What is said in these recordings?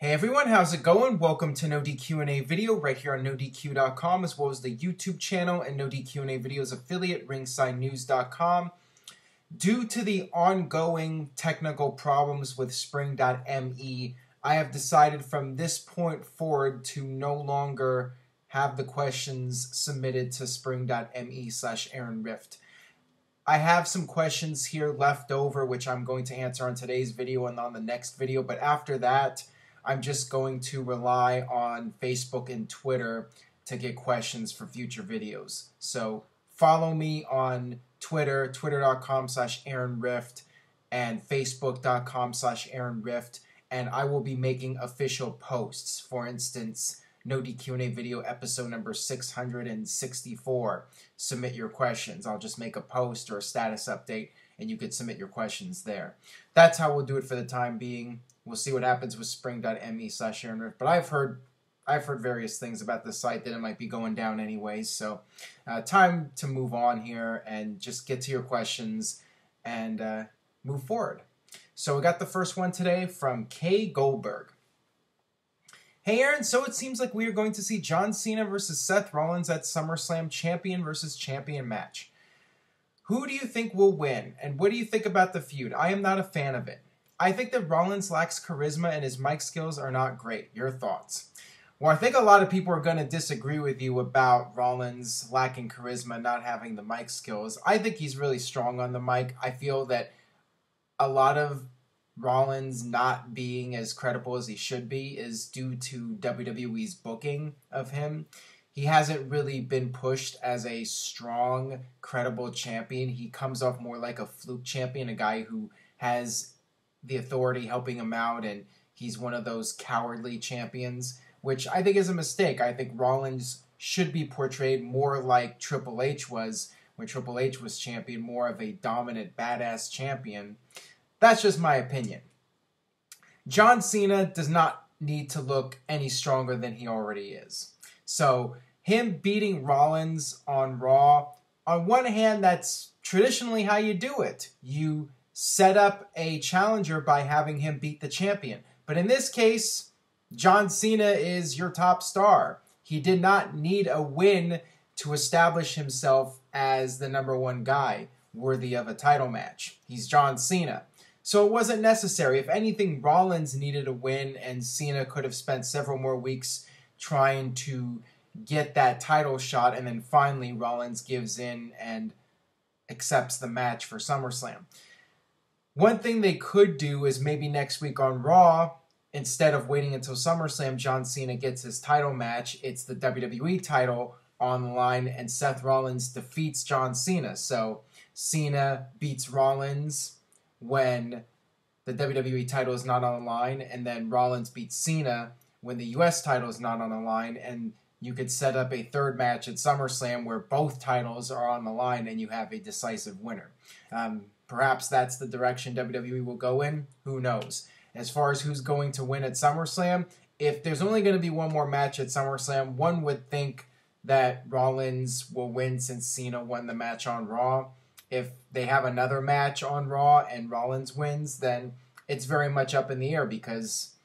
Hey everyone, how's it going? Welcome to NoDQ&A video right here on NoDQ.com, as well as the YouTube channel and NoDQ&A videos affiliate, ringsidenews.com. Due to the ongoing technical problems with Spring.me, I have decided from this point forward to no longer have the questions submitted to Spring.me/AaronRift. I have some questions here left over which I'm going to answer on today's video and on the next video, but after that, I'm just going to rely on Facebook and Twitter to get questions for future videos. So follow me on Twitter, twitter.com/AaronRift and facebook.com/AaronRift, and I will be making official posts. For instance, NoDQ&A video episode number 664. Submit your questions. I'll just make a post or a status update and you could submit your questions there. That's how we'll do it for the time being. We'll see what happens with spring.me/AaronRift. But I've heard various things about this site that it might be going down anyways. So time to move on here and just get to your questions and move forward. So we got the first one today from K. Goldberg. Hey Aaron, so it seems like we are going to see John Cena versus Seth Rollins at Summerslam champion versus champion match. Who do you think will win, and what do you think about the feud? I am not a fan of it. I think that Rollins lacks charisma and his mic skills are not great. Your thoughts? Well, I think a lot of people are going to disagree with you about Rollins lacking charisma, not having the mic skills. I think he's really strong on the mic. I feel that a lot of Rollins not being as credible as he should be is due to WWE's booking of him. He hasn't really been pushed as a strong, credible champion. He comes off more like a fluke champion, a guy who has the authority helping him out, and he's one of those cowardly champions, which I think is a mistake. I think Rollins should be portrayed more like Triple H was when Triple H was champion, more of a dominant, badass champion. That's just my opinion. John Cena does not need to look any stronger than he already is. So him beating Rollins on Raw, on one hand, that's traditionally how you do it. You set up a challenger by having him beat the champion. But in this case, John Cena is your top star. He did not need a win to establish himself as the #1 guy worthy of a title match. He's John Cena. So it wasn't necessary. If anything, Rollins needed a win, and Cena could have spent several more weeks trying to get that title shot, and then finally Rollins gives in and accepts the match for SummerSlam. One thing they could do is maybe next week on Raw, instead of waiting until SummerSlam, John Cena gets his title match. It's the WWE title on the line, and Seth Rollins defeats John Cena. So Cena beats Rollins when the WWE title is not on the line, and then Rollins beats Cena when the US title is not on the line, and you could set up a third match at SummerSlam where both titles are on the line and you have a decisive winner. Perhaps that's the direction WWE will go in. Who knows? As far as who's going to win at SummerSlam, if there's only going to be one more match at SummerSlam, one would think that Rollins will win since Cena won the match on Raw. If they have another match on Raw and Rollins wins, then it's very much up in the air because,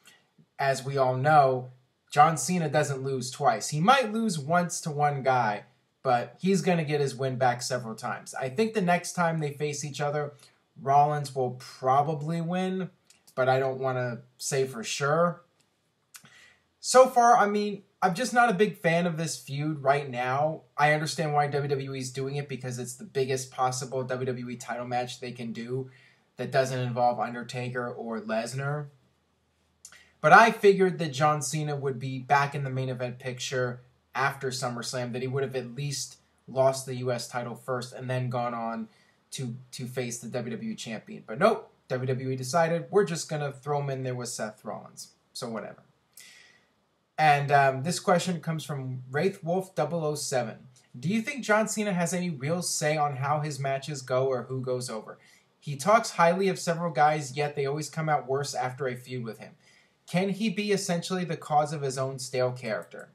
as we all know, John Cena doesn't lose twice. He might lose once to one guy, but he's going to get his win back several times. I think the next time they face each other, Rollins will probably win, but I don't want to say for sure. So far, I mean, I'm just not a big fan of this feud right now. I understand why WWE is doing it because it's the biggest possible WWE title match they can do that doesn't involve Undertaker or Lesnar. But I figured that John Cena would be back in the main event picture after SummerSlam, that he would have at least lost the US title first and then gone on to face the WWE champion. But nope, WWE decided we're just going to throw him in there with Seth Rollins. So whatever. And this question comes from WraithWolf007. Do you think John Cena has any real say on how his matches go or who goes over? He talks highly of several guys, yet they always come out worse after a feud with him. Can he be essentially the cause of his own stale character?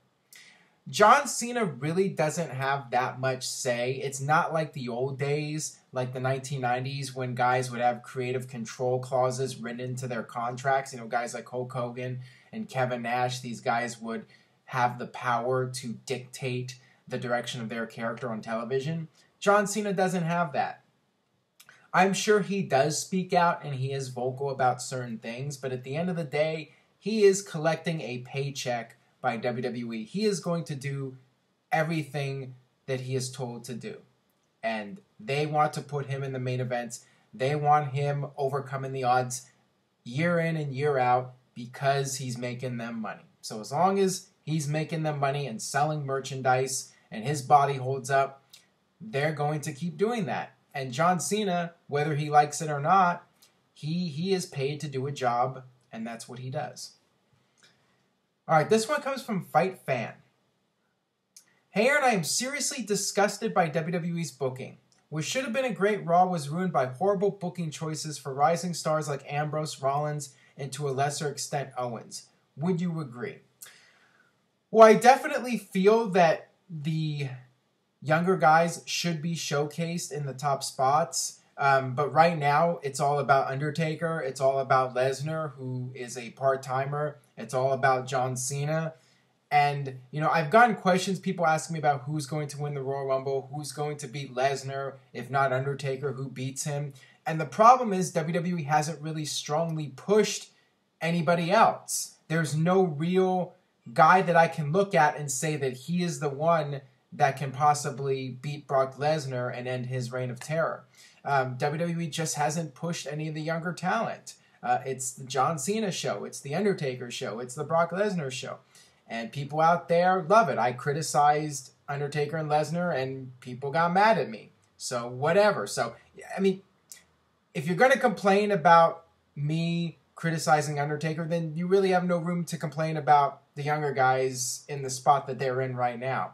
John Cena really doesn't have that much say. It's not like the old days, like the 1990s, when guys would have creative control clauses written into their contracts. You know, guys like Hulk Hogan and Kevin Nash, these guys would have the power to dictate the direction of their character on television. John Cena doesn't have that. I'm sure he does speak out and he is vocal about certain things, but at the end of the day, he is collecting a paycheck by WWE. He is going to do everything that he is told to do. And they want to put him in the main events. They want him overcoming the odds year in and year out because he's making them money. So as long as he's making them money and selling merchandise and his body holds up, they're going to keep doing that. And John Cena, whether he likes it or not, he is paid to do a job, and that's what he does. All right, this one comes from Fight Fan. Hey Aaron, I am seriously disgusted by WWE's booking. What should have been a great Raw was ruined by horrible booking choices for rising stars like Ambrose, Rollins, and to a lesser extent Owens. Would you agree? Well, I definitely feel that the younger guys should be showcased in the top spots. But right now, it's all about Undertaker. It's all about Lesnar, who is a part-timer. It's all about John Cena. And, you know, I've gotten questions, people asking me about who's going to win the Royal Rumble, who's going to beat Lesnar, if not Undertaker, who beats him. And the problem is WWE hasn't really strongly pushed anybody else. There's no real guy that I can look at and say that he is the one that can possibly beat Brock Lesnar and end his reign of terror. WWE just hasn't pushed any of the younger talent. It's the John Cena show. It's the Undertaker show. It's the Brock Lesnar show. And people out there love it. I criticized Undertaker and Lesnar, and people got mad at me. So whatever. So, I mean, if you're going to complain about me criticizing Undertaker, then you really have no room to complain about the younger guys in the spot that they're in right now.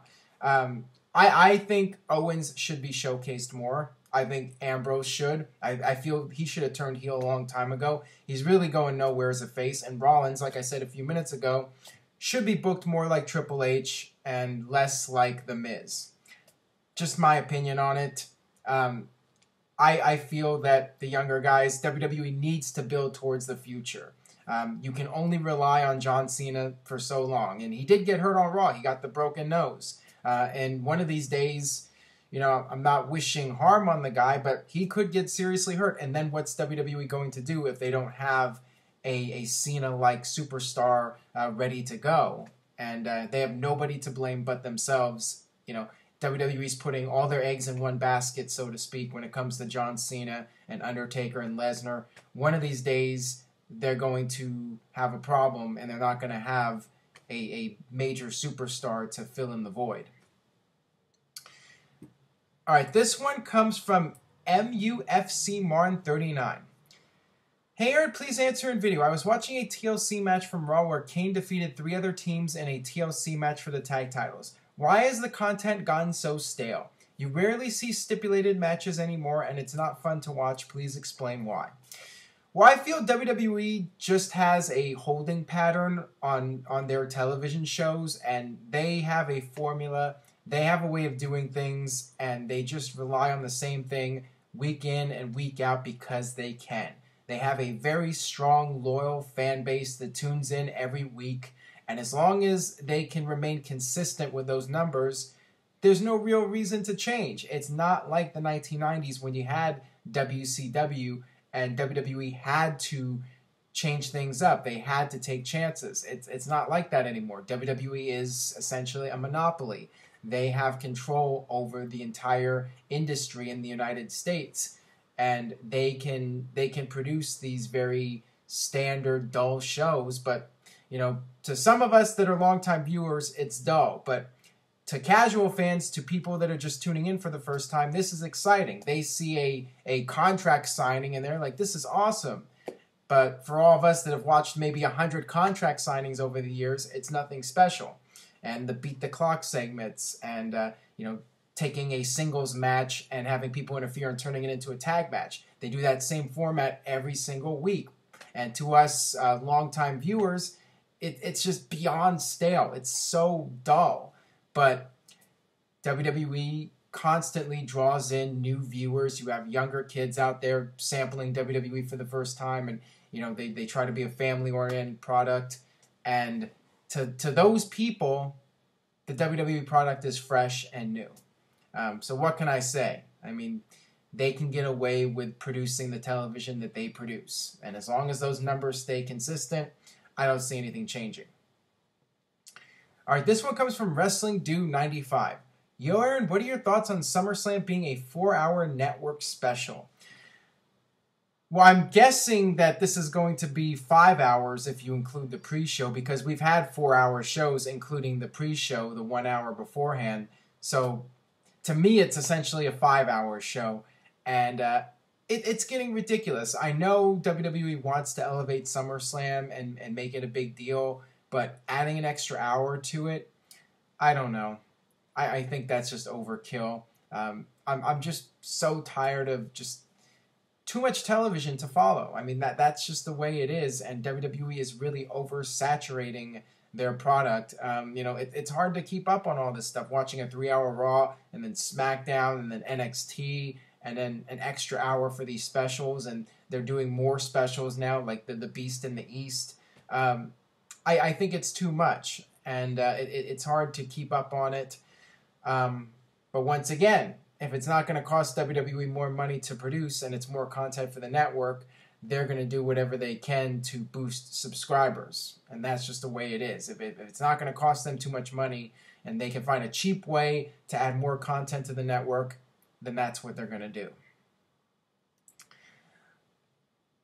I think Owens should be showcased more. I think Ambrose should. I feel he should have turned heel a long time ago. He's really going nowhere as a face. And Rollins, like I said a few minutes ago, should be booked more like Triple H and less like The Miz. Just my opinion on it. I feel that the younger guys, WWE needs to build towards the future. You can only rely on John Cena for so long. And he did get hurt on Raw. He got the broken nose. And one of these days, you know, I'm not wishing harm on the guy, but he could get seriously hurt. And then what's WWE going to do if they don't have a Cena-like superstar ready to go? And they have nobody to blame but themselves. You know, WWE's putting all their eggs in one basket, so to speak, when it comes to John Cena and Undertaker and Lesnar. One of these days, they're going to have a problem, and they're not going to have a major superstar to fill in the void. All right, this one comes from MUFC Martin 39. Hey Aaron, please answer in video. I was watching a TLC match from Raw where Kane defeated 3 other teams in a TLC match for the tag titles. Why has the content gotten so stale? You rarely see stipulated matches anymore, and it's not fun to watch. Please explain why. Well, I feel WWE just has a holding pattern on their television shows, and they have a formula. They have a way of doing things, and they just rely on the same thing week in and week out because they can. They have a very strong, loyal fan base that tunes in every week, and as long as they can remain consistent with those numbers, there's no real reason to change. It's not like the 1990s when you had WCW and WWE had to change things up. They had to take chances. It's not like that anymore. WWE is essentially a monopoly. They have control over the entire industry in the United States, and they can produce these very standard, dull shows. But you know, to some of us that are longtime viewers, it's dull. But to casual fans, to people that are just tuning in for the first time, this is exciting. They see a contract signing and they're like, this is awesome. But for all of us that have watched maybe 100 contract signings over the years, it's nothing special. And the beat the clock segments and, you know, taking a singles match and having people interfere and turning it into a tag match. They do that same format every single week. And to us longtime viewers, it's just beyond stale. It's so dull. But WWE constantly draws in new viewers. You have younger kids out there sampling WWE for the first time, and you know they try to be a family-oriented product. And to those people, the WWE product is fresh and new. So what can I say? I mean, they can get away with producing the television that they produce. And as long as those numbers stay consistent, I don't see anything changing. All right, this one comes from Wrestling Do 95. Yo, Aaron, what are your thoughts on SummerSlam being a 4-hour network special? Well, I'm guessing that this is going to be 5 hours if you include the pre-show, because we've had 4-hour shows, including the pre-show, the 1 hour beforehand. So to me, it's essentially a 5-hour show. And it's getting ridiculous. I know WWE wants to elevate SummerSlam and make it a big deal, but adding an extra hour to it, I don't know. I think that's just overkill. I'm just so tired of just too much television to follow. I mean, that's just the way it is, and WWE is really oversaturating their product. It's hard to keep up on all this stuff, watching a 3-hour Raw, and then SmackDown, and then NXT, and then an extra hour for these specials, and they're doing more specials now, like the Beast in the East. I think it's too much, and it's hard to keep up on it. But once again, if it's not going to cost WWE more money to produce and it's more content for the network, they're going to do whatever they can to boost subscribers. And that's just the way it is. If it's not going to cost them too much money and they can find a cheap way to add more content to the network, then that's what they're going to do.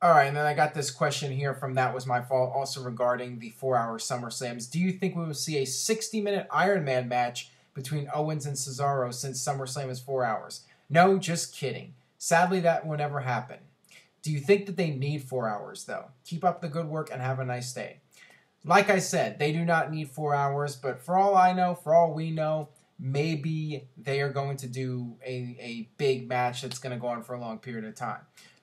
All right, and then I got this question here from That Was My Fault, also regarding the 4-hour SummerSlams. Do you think we will see a 60-minute Iron Man match between Owens and Cesaro since SummerSlam is 4 hours? No, just kidding. Sadly, that will never happen. Do you think that they need 4 hours, though? Keep up the good work and have a nice day. Like I said, they do not need 4 hours, but for all I know, for all we know, maybe they are going to do a big match that's going to go on for a long period of time.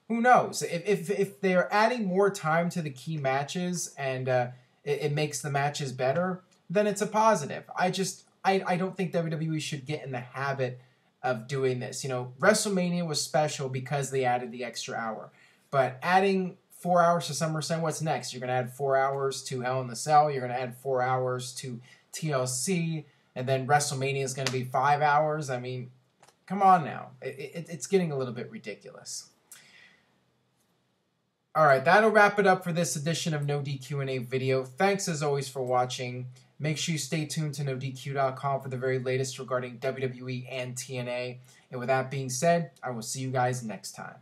Who knows? If they're adding more time to the key matches and it makes the matches better, then it's a positive. I don't think WWE should get in the habit of doing this. WrestleMania was special because they added the extra hour. But adding 4 hours to SummerSlam, what's next? You're going to add 4 hours to Hell in the Cell. You're going to add 4 hours to TLC. And then WrestleMania is going to be 5 hours. I mean, come on now. It's getting a little bit ridiculous. All right, that'll wrap it up for this edition of NoDQ&A video. Thanks as always for watching. Make sure you stay tuned to NoDQ.com for the very latest regarding WWE and TNA. And with that being said, I will see you guys next time.